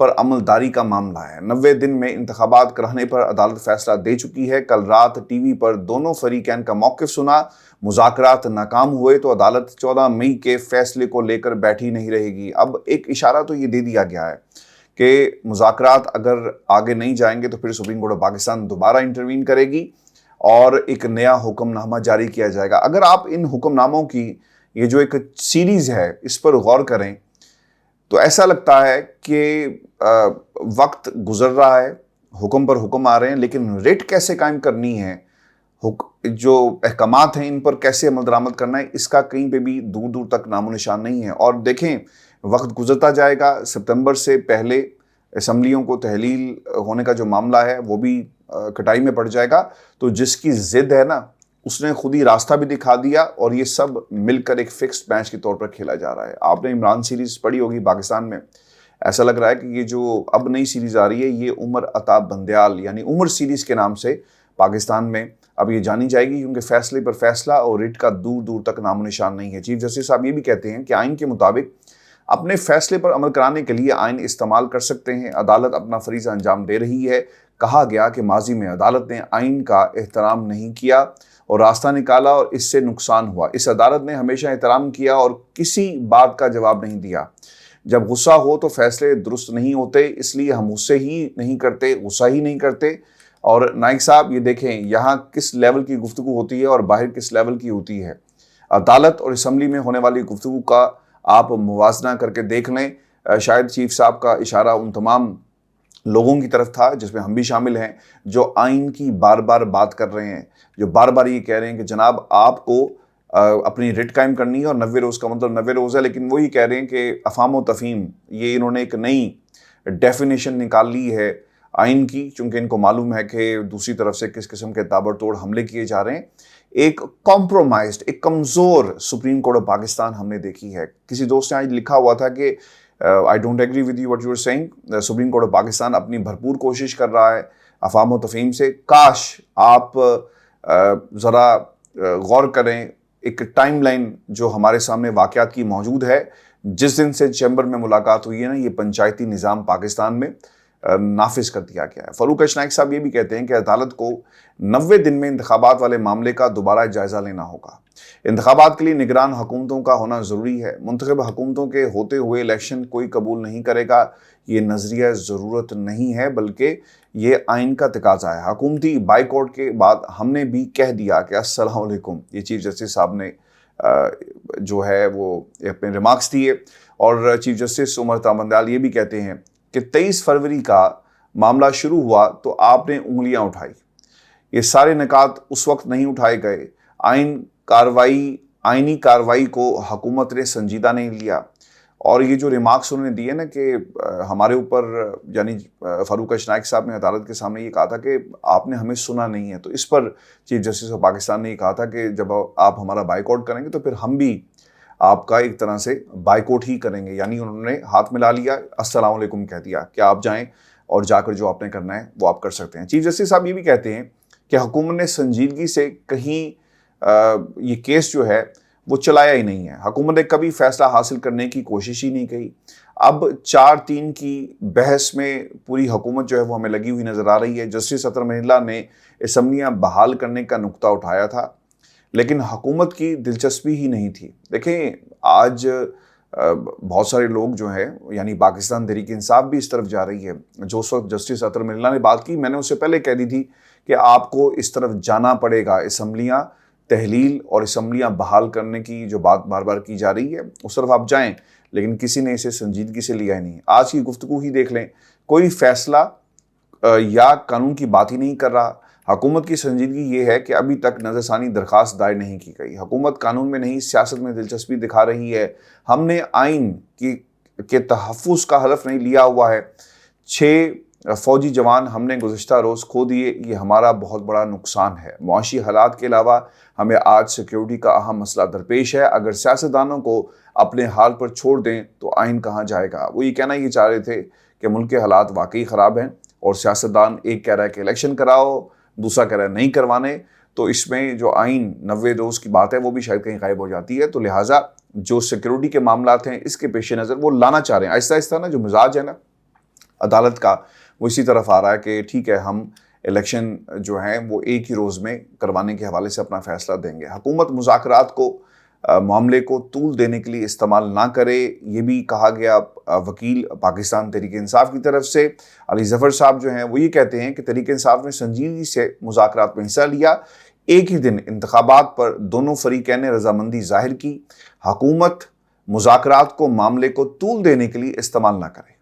پر عملداری کا معاملہ ہے۔ 90 دن میں انتخابات کرانے پر عدالت فیصلہ دے چکی ہے۔ کل رات ٹی وی پر دونوں فریقین کا موقف سنا، مذاکرات ناکام ہوئے تو عدالت 14 مئی کے فیصلے کو لے کر بیٹھی نہیں رہے گی۔ اب ایک اشارہ تو یہ دے دیا گیا ہے کہ مذاکرات اگر آگے نہیں جائیں گے تو پھر سپریم کورٹ آف پاکستان دوبارہ انٹروین کرے گی اور ایک نیا حکم نامہ جاری کیا جائے گا۔ اگر آپ ان حکم ناموں کی یہ جو ایک سیریز ہے اس پر غور کریں تو ایسا لگتا ہے کہ وقت گزر رہا ہے، حکم پر حکم آ رہے ہیں، لیکن ریٹ کیسے قائم کرنی ہے، جو احکامات ہیں ان پر کیسے عمل درآمد کرنا ہے، اس کا کہیں پہ بھی دور دور تک نام و نشان نہیں ہے۔ اور دیکھیں وقت گزرتا جائے گا، ستمبر سے پہلے اسمبلیوں کو تحلیل ہونے کا جو معاملہ ہے وہ بھی کٹائی میں پڑ جائے گا۔ تو جس کی ضد ہے نا اس نے خود ہی راستہ بھی دکھا دیا اور یہ سب مل کر ایک فکسڈ میچ کے طور پر کھیلا جا رہا ہے۔ آپ نے عمران سیریز پڑھی ہوگی پاکستان میں، ایسا لگ رہا ہے کہ یہ جو اب نئی سیریز آ رہی ہے یہ عمر عطا بندیال یعنی عمر سیریز کے نام سے پاکستان میں اب یہ جانی جائے گی، کیونکہ فیصلے پر فیصلہ اور ریٹ کا دور دور تک نام و نشان نہیں ہے۔ چیف جسٹس صاحب یہ بھی کہتے ہیں کہ آئین کے مطابق اپنے فیصلے پر عمل کرانے کے لیے آئین استعمال کر سکتے ہیں، عدالت اپنا فریضہ انجام دے رہی ہے۔ کہا گیا کہ ماضی میں عدالت نے آئین کا احترام نہیں کیا اور راستہ نکالا اور اس سے نقصان ہوا۔ اس عدالت نے ہمیشہ احترام کیا اور کسی بات کا جواب نہیں دیا۔ جب غصہ ہو تو فیصلے درست نہیں ہوتے، اس لیے ہم غصہ ہی نہیں کرتے۔ اور نائک صاحب یہ دیکھیں یہاں کس لیول کی گفتگو ہوتی ہے اور باہر کس لیول کی ہوتی ہے۔ عدالت اور اسمبلی میں ہونے والی گفتگو کا آپ موازنہ کر کے دیکھ لیں۔ شاید چیف صاحب کا اشارہ ان تمام لوگوں کی طرف تھا جس میں ہم بھی شامل ہیں، جو آئین کی بار بار بات کر رہے ہیں، جو بار بار یہ کہہ رہے ہیں کہ جناب آپ کو اپنی ریٹ قائم کرنی ہے اور 90 روز کا مطلب 90 روز ہے، لیکن وہی کہہ رہے ہیں کہ افہام و تفہیم یہ انہوں نے ایک نئی ڈیفینیشن نکال لی ہے آئین کی، چونکہ ان کو معلوم ہے کہ دوسری طرف سے کس قسم کے تابڑتوڑ حملے کیے جا رہے ہیں۔ ایک کمپرومائزڈ، ایک کمزور سپریم کورٹ آف پاکستان ہم نے دیکھی ہے۔ کسی دوست نے آج لکھا ہوا تھا کہ I don't agree with you what you are saying. Supreme court of Pakistan اپنی بھرپور کوشش کر رہا ہے افہام و تفہیم سے۔ کاش آپ ذرا غور کریں، ایک ٹائم لائن جو ہمارے سامنے واقعات کی موجود ہے، جس دن سے چیمبر میں ملاقات ہوئی ہے نا، یہ پنچایتی نظام پاکستان میں نافذ کر دیا گیا ہے۔ فاروق اشنائک صاحب یہ بھی کہتے ہیں کہ عدالت کو 90 دن میں انتخابات والے معاملے کا دوبارہ جائزہ لینا ہوگا۔ انتخابات کے لیے نگران حکومتوں کا ہونا ضروری ہے۔ منتخب حکومتوں کے ہوتے ہوئے الیکشن کوئی قبول نہیں کرے گا، یہ نظریہ ضرورت نہیں ہے بلکہ یہ آئین کا تقاضا ہے۔ حکومتی بائیکاٹ کے بعد ہم نے بھی کہہ دیا کہ السلام علیکم۔ یہ چیف جسٹس صاحب نے جو ہے وہ اپنے ریمارکس دیے۔ اور چیف جسٹس عمر عطا بندیال یہ بھی کہتے ہیں کہ 23 فروری کا معاملہ شروع ہوا تو آپ نے انگلیاں اٹھائی، یہ سارے نکات اس وقت نہیں اٹھائے گئے۔ آئینی کاروائی کو حکومت نے سنجیدہ نہیں لیا۔ اور یہ جو ریمارکس انہوں نے دیے نا کہ ہمارے اوپر، یعنی فاروق اشنائک صاحب نے عدالت کے سامنے یہ کہا تھا کہ آپ نے ہمیں سنا نہیں ہے، تو اس پر چیف جسٹس آف پاکستان نے یہ کہا تھا کہ جب آپ ہمارا بائیکاٹ کریں گے تو پھر ہم بھی آپ کا ایک طرح سے بائیکاٹ ہی کریں گے۔ یعنی انہوں نے ہاتھ ملا لیا، السلام علیکم کہہ دیا کہ آپ جائیں اور جا کر جو آپ نے کرنا ہے وہ آپ کر سکتے ہیں۔ چیف جسٹس صاحب یہ بھی کہتے ہیں کہ حکومت نے سنجیدگی سے کہیں یہ کیس جو ہے وہ چلایا ہی نہیں ہے۔ حکومت نے کبھی فیصلہ حاصل کرنے کی کوشش ہی نہیں کی۔ اب 4-3 کی بحث میں پوری حکومت جو ہے وہ ہمیں لگی ہوئی نظر آ رہی ہے۔ جسٹس اطہر منیلا نے اسمبلیاں بحال کرنے کا نقطہ اٹھایا تھا، لیکن حکومت کی دلچسپی ہی نہیں تھی۔ دیکھیں آج بہت سارے لوگ جو ہیں، یعنی پاکستان تحریک انصاف بھی اس طرف جا رہی ہے۔ جو اس وقت جسٹس اطہر منیلا نے بات کی، میں نے اس سے پہلے کہہ دی تھی کہ آپ کو اس طرف جانا پڑے گا۔ اسمبلیاں تحلیل اور اسمبلیاں بحال کرنے کی جو بات بار بار کی جا رہی ہے اس طرف آپ جائیں، لیکن کسی نے اسے سنجیدگی سے لیا ہی نہیں۔ آج کی گفتگو ہی دیکھ لیں، کوئی فیصلہ یا قانون کی بات ہی نہیں کر رہا۔ حکومت کی سنجیدگی یہ ہے کہ ابھی تک نظر ثانی درخواست دائر نہیں کی گئی۔ حکومت قانون میں نہیں، سیاست میں دلچسپی دکھا رہی ہے۔ ہم نے آئین کے تحفظ کا حلف نہیں لیا ہوا ہے۔ 6 فوجی جوان ہم نے گزشتہ روز کھو دیے، یہ ہمارا بہت بڑا نقصان ہے۔ معاشی حالات کے علاوہ ہمیں آج سیکیورٹی کا اہم مسئلہ درپیش ہے۔ اگر سیاستدانوں کو اپنے حال پر چھوڑ دیں تو آئین کہاں جائے گا۔ وہ یہ کہنا یہ چاہ رہے تھے کہ ملک کے حالات واقعی خراب ہیں اور سیاستدان ایک کہہ رہا ہے کہ الیکشن کراؤ، دوسرا کہہ رہا ہے نہیں کروانے، تو اس میں جو آئین 90 روز کی بات ہے وہ بھی شاید کہیں غائب ہو جاتی ہے۔ تو لہٰذا جو سیکیورٹی کے معاملات ہیں اس کے پیش نظر وہ لانا چاہ رہے ہیں آہستہ آہستہ نا، جو مزاج ہے نا عدالت کا وہ اسی طرف آ رہا ہے کہ ٹھیک ہے ہم الیکشن جو ہیں وہ ایک ہی روز میں کروانے کے حوالے سے اپنا فیصلہ دیں گے۔ حکومت مذاکرات کو معاملے کو طول دینے کے لیے استعمال نہ کرے، یہ بھی کہا گیا وکیل پاکستان تحریک انصاف کی طرف سے۔ علی ظفر صاحب جو ہیں وہ یہ کہتے ہیں کہ تحریک انصاف نے سنجیدگی سے مذاکرات میں حصہ لیا، ایک ہی دن انتخابات پر دونوں فریقین نے رضامندی ظاہر کی، حکومت مذاکرات کو معاملے کو طول دینے کے لیے استعمال نہ کرے۔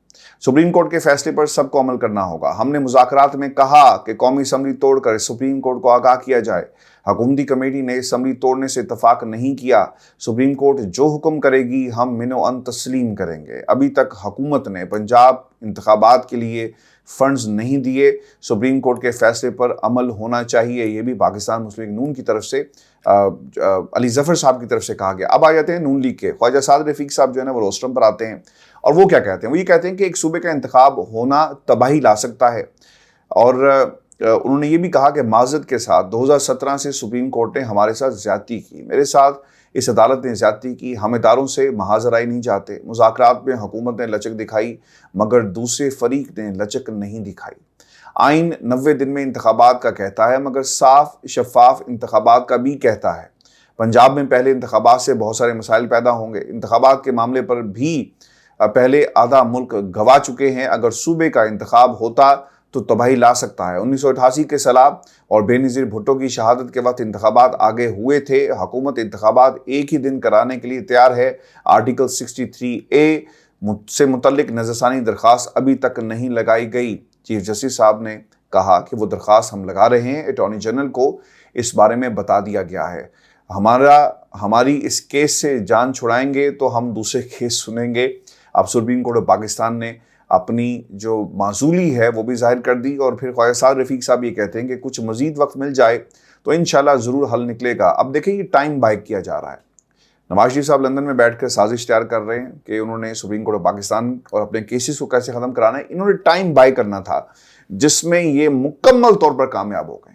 سپریم کورٹ کے فیصلے پر سب کو عمل کرنا ہوگا، ہم نے مذاکرات میں کہا کہ قومی اسمبلی توڑ کر سپریم کورٹ کو آگاہ کیا جائے، حکومتی کمیٹی نے اسمبلی توڑنے سے اتفاق نہیں کیا، سپریم کورٹ جو حکم کرے گی ہم من و عن تسلیم کریں گے۔ ابھی تک حکومت نے پنجاب انتخابات کے لیے فنڈز نہیں دیے، سپریم کورٹ کے فیصلے پر عمل ہونا چاہیے، یہ بھی پاکستان مسلم لیگ نون کی طرف سے علی ظفر صاحب کی طرف سے کہا گیا۔ اب آ جاتے ہیں نون لیگ کے خواجہ سعد رفیق صاحب جو ہے نا وہ روسٹرم پر آتے ہیں اور وہ کیا کہتے ہیں، وہ یہ کہتے ہیں کہ ایک صوبے کا انتخاب ہونا تباہی لا سکتا ہے، اور انہوں نے یہ بھی کہا کہ معذرت کے ساتھ 2017 سے سپریم کورٹ نے ہمارے ساتھ زیادتی کی، میرے ساتھ اس عدالت نے زیادتی کی، ہم اداروں سے محاذ رائے نہیں چاہتے، مذاکرات میں حکومت نے لچک دکھائی مگر دوسرے فریق نے لچک نہیں دکھائی، آئین 90 دن میں انتخابات کا کہتا ہے مگر صاف شفاف انتخابات کا بھی کہتا ہے، پنجاب میں پہلے انتخابات سے بہت سارے مسائل پیدا ہوں گے، انتخابات کے معاملے پر بھی پہلے آدھا ملک گوا چکے ہیں، اگر صوبے کا انتخاب ہوتا تو تباہی لا سکتا ہے۔ 1988 کے سیلاب اور بے نظیر بھٹو کی شہادت کے وقت انتخابات آگے ہوئے تھے، حکومت انتخابات ایک ہی دن کرانے کے لیے تیار ہے، آرٹیکل 63A سے متعلق نظرثانی درخواست ابھی تک نہیں لگائی گئی، چیف جسٹس صاحب نے کہا کہ وہ درخواست ہم لگا رہے ہیں، اٹارنی جنرل کو اس بارے میں بتا دیا گیا ہے، ہماری اس کیس سے جان چھڑائیں گے تو ہم دوسرے کیس سنیں گے۔ اب سپریم کورٹ آف پاکستان نے اپنی جو معزولی ہے وہ بھی ظاہر کر دی، اور پھر خواجہ سعد رفیق صاحب یہ کہتے ہیں کہ کچھ مزید وقت مل جائے تو انشاءاللہ ضرور حل نکلے گا۔ اب دیکھیں یہ ٹائم بائی کیا جا رہا ہے، نواز شریف صاحب لندن میں بیٹھ کر سازش تیار کر رہے ہیں کہ انہوں نے سپریم کورٹ آف پاکستان اور اپنے کیسز کو کیسے ختم کرانا ہے، انہوں نے ٹائم بائی کرنا تھا جس میں یہ مکمل طور پر کامیاب ہو گئے۔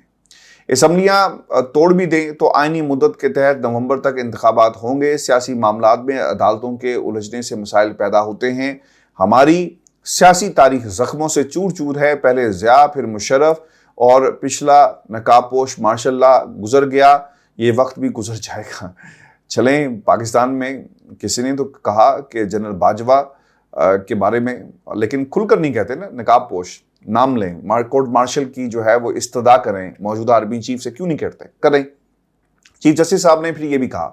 اسمبلیاں توڑ بھی دیں تو آئینی مدت کے تحت نومبر تک انتخابات ہوں گے، سیاسی معاملات میں عدالتوں کے الجھنے سے مسائل پیدا ہوتے ہیں، ہماری سیاسی تاریخ زخموں سے چور چور ہے، پہلے ضیاء پھر مشرف اور پچھلا نقاب پوش ماشاء اللہ گزر گیا، یہ وقت بھی گزر جائے گا۔ چلیں پاکستان میں کسی نے تو کہا کہ جنرل باجوہ کے بارے میں، لیکن کھل کر نہیں کہتے نا نقاب پوش، نام لیں، کورٹ مارشل کی جو ہے وہ استدعا کریں، موجودہ عربی چیف سے کیوں نہیں کریں۔ چیف جسٹس صاحب نے پھر یہ بھی کہا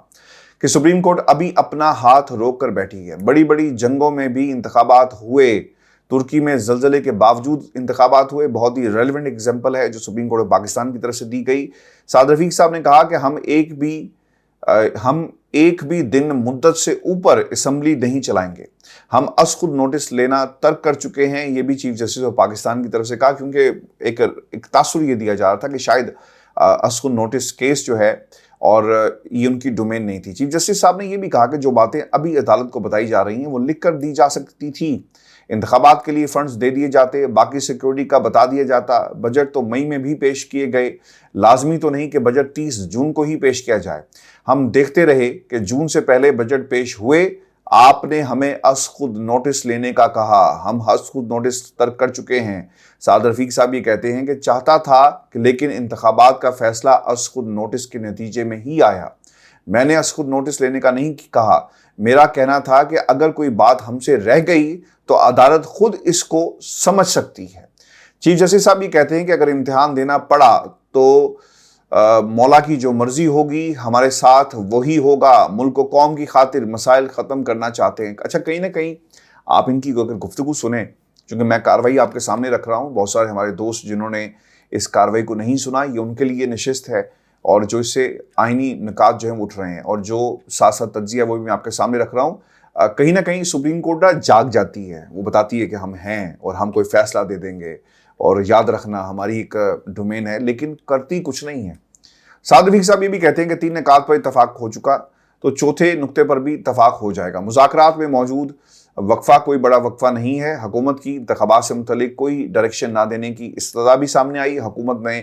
کہ سپریم کورٹ ابھی اپنا ہاتھ روک کر بیٹھی ہے، بڑی بڑی جنگوں میں بھی انتخابات ہوئے، ترکی میں زلزلے کے باوجود انتخابات ہوئے، بہت ہی ریلیونٹ ایگزامپل ہے جو سپریم کورٹ آف پاکستان کی طرف سے دی گئی۔ سعد رفیق صاحب نے کہا کہ ہم ایک بھی دن مدت سے اوپر اسمبلی نہیں چلائیں گے، ہم از خود نوٹس لینا ترک کر چکے ہیں، یہ بھی چیف جسٹس آف پاکستان کی طرف سے کہا، کیونکہ ایک تاثر یہ دیا جا رہا تھا کہ شاید از خود نوٹس کیس جو ہے اور یہ ان کی ڈومین نہیں تھی۔ چیف جسٹس صاحب نے یہ بھی کہا کہ جو باتیں ابھی عدالت کو بتائی جا رہی ہیں وہ لکھ کر دی جا سکتی تھی، انتخابات کے لیے فنڈز دے دیے جاتے، باقی سیکیورٹی کا بتا دیا جاتا، بجٹ تو مئی میں بھی پیش کیے گئے، لازمی تو نہیں کہ بجٹ 30 جون کو ہی پیش کیا جائے، ہم دیکھتے رہے کہ جون سے پہلے بجٹ پیش ہوئے، آپ نے ہمیں از خود نوٹس لینے کا کہا، ہم از خود نوٹس ترک کر چکے ہیں۔ سعد رفیق صاحب یہ کہتے ہیں کہ چاہتا تھا کہ لیکن انتخابات کا فیصلہ از خود نوٹس کے نتیجے میں ہی آیا، میں نے از خود نوٹس لینے کا نہیں کہا، میرا کہنا تھا کہ اگر کوئی بات ہم سے رہ گئی تو عدالت خود اس کو سمجھ سکتی ہے۔ چیف جسٹس صاحب یہ کہتے ہیں کہ اگر امتحان دینا پڑا تو مولا کی جو مرضی ہوگی ہمارے ساتھ وہی ہوگا، ملک و قوم کی خاطر مسائل ختم کرنا چاہتے ہیں۔ اچھا کہیں نہ کہیں آپ ان کی اگر گفتگو سنیں، چونکہ میں کارروائی آپ کے سامنے رکھ رہا ہوں، بہت سارے ہمارے دوست جنہوں نے اس کارروائی کو نہیں سنا، یہ ان کے لیے نشست ہے، اور جو اس سے آئینی نکات جو ہیں وہ اٹھ رہے ہیں، اور جو ساتھ ساتھ تجزیہ وہ بھی میں آپ کے سامنے رکھ رہا ہوں۔ کہیں نہ کہیں سپریم کورٹ جاگ جاتی ہے، وہ بتاتی ہے کہ ہم ہیں اور ہم کوئی فیصلہ دے دیں گے، اور یاد رکھنا ہماری ایک ڈومین ہے، لیکن کرتی کچھ نہیں ہے۔ سعد رفیق صاحب یہ بھی کہتے ہیں کہ 3 نکات پر اتفاق ہو چکا تو چوتھے نقطے پر بھی اتفاق ہو جائے گا، مذاکرات میں موجود وقفہ کوئی بڑا وقفہ نہیں ہے، حکومت کی انتخابات سے متعلق کوئی ڈائریکشن نہ دینے کی استدعا بھی سامنے آئی، حکومت نے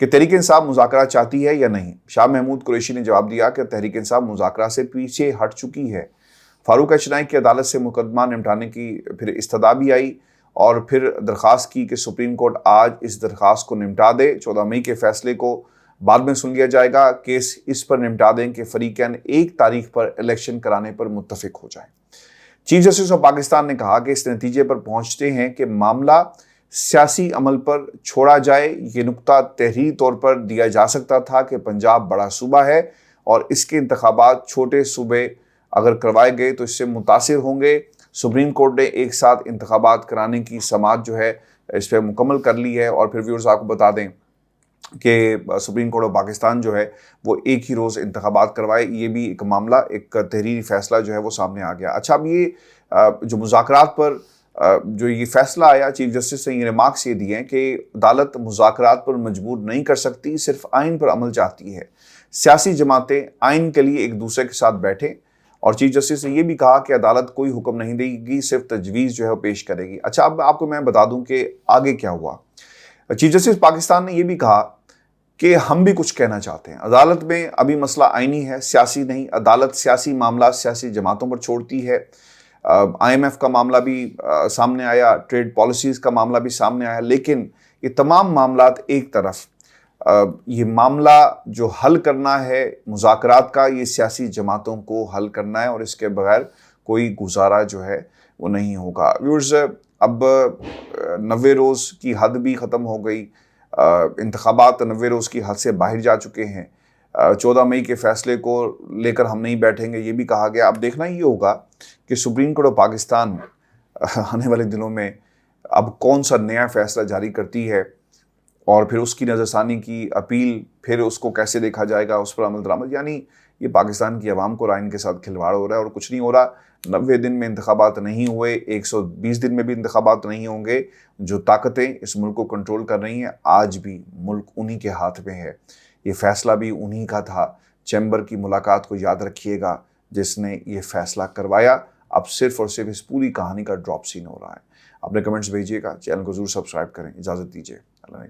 کہ تحریک انصاف مذاکرات چاہتی ہے یا نہیں؟ شاہ محمود قریشی نے جواب دیا کہ تحریک انصاف مذاکرات سے پیچھے ہٹ چکی ہے۔ فاروق اشنائی کی عدالت سے مقدمہ نمٹانے کی پھر استدعا بھی آئی اور پھر درخواست کی کہ سپریم کورٹ آج اس درخواست کو نمٹا دے۔ 14 مئی کے فیصلے کو بعد میں سن لیا جائے گا۔ کیس اس پر نمٹا دیں کہ فریقین ایک تاریخ پر الیکشن کرانے پر متفق ہو جائیں۔ چیف جسٹس آف پاکستان نے کہا کہ اس نتیجے پر پہنچتے ہیں کہ معاملہ سیاسی عمل پر چھوڑا جائے۔ یہ نقطہ تحریری طور پر دیا جا سکتا تھا کہ پنجاب بڑا صوبہ ہے اور اس کے انتخابات چھوٹے صوبے اگر کروائے گئے تو اس سے متاثر ہوں گے۔ سپریم کورٹ نے ایک ساتھ انتخابات کرانے کی سماعت جو ہے اس پہ مکمل کر لی ہے، اور پھر ویورز آپ کو بتا دیں کہ سپریم کورٹ آف پاکستان جو ہے وہ ایک ہی روز انتخابات کروائے۔ یہ بھی ایک معاملہ، ایک تحریری فیصلہ جو ہے وہ سامنے آ گیا۔ اچھا، اب یہ جو مذاکرات پر جو یہ فیصلہ آیا، چیف جسٹس نے یہ ریمارکس یہ دیے ہیں کہ عدالت مذاکرات پر مجبور نہیں کر سکتی، صرف آئین پر عمل چاہتی ہے۔ سیاسی جماعتیں آئین کے لیے ایک دوسرے کے ساتھ بیٹھیں، اور چیف جسٹس نے یہ بھی کہا کہ عدالت کوئی حکم نہیں دے گی، صرف تجویز جو ہے وہ پیش کرے گی۔ اچھا، اب آپ کو میں بتا دوں کہ آگے کیا ہوا۔ چیف جسٹس پاکستان نے یہ بھی کہا کہ ہم بھی کچھ کہنا چاہتے ہیں۔ عدالت میں ابھی مسئلہ آئینی ہے، سیاسی نہیں۔ عدالت سیاسی معاملات سیاسی جماعتوں پر چھوڑتی ہے۔ آئی ایم ایف کا معاملہ بھی سامنے آیا، ٹریڈ پالیسیز کا معاملہ بھی سامنے آیا، لیکن یہ تمام معاملات ایک طرف، یہ معاملہ جو حل کرنا ہے مذاکرات کا، یہ سیاسی جماعتوں کو حل کرنا ہے، اور اس کے بغیر کوئی گزارا جو ہے وہ نہیں ہوگا۔ ویورز، اب 90 روز کی حد بھی ختم ہو گئی، انتخابات 90 روز کی حد سے باہر جا چکے ہیں۔ 14 مئی کے فیصلے کو لے کر ہم نہیں بیٹھیں گے، یہ بھی کہا گیا۔ اب دیکھنا یہ ہوگا کہ سپریم کورٹ آف پاکستان آنے والے دنوں میں اب کون سا نیا فیصلہ جاری کرتی ہے، اور پھر اس کی نظر ثانی کی اپیل، پھر اس کو کیسے دیکھا جائے گا، اس پر عمل درآمد۔ یعنی یہ پاکستان کی عوام کو رائن کے ساتھ کھلواڑ ہو رہا ہے اور کچھ نہیں ہو رہا۔ 90 دن میں انتخابات نہیں ہوئے، 120 دن میں بھی انتخابات نہیں ہوں گے۔ جو طاقتیں اس ملک کو کنٹرول کر رہی ہیں، آج بھی ملک انہی کے ہاتھ میں ہے۔ یہ فیصلہ بھی انہی کا تھا۔ چیمبر کی ملاقات کو یاد رکھیے گا، جس نے یہ فیصلہ کروایا۔ اب صرف اور صرف اس پوری کہانی کا ڈراپ سین ہو رہا ہے۔ اپنے کمنٹس بھیجیے گا، چینل کو ضرور سبسکرائب کریں۔ اجازت دیجیے، اللہ نے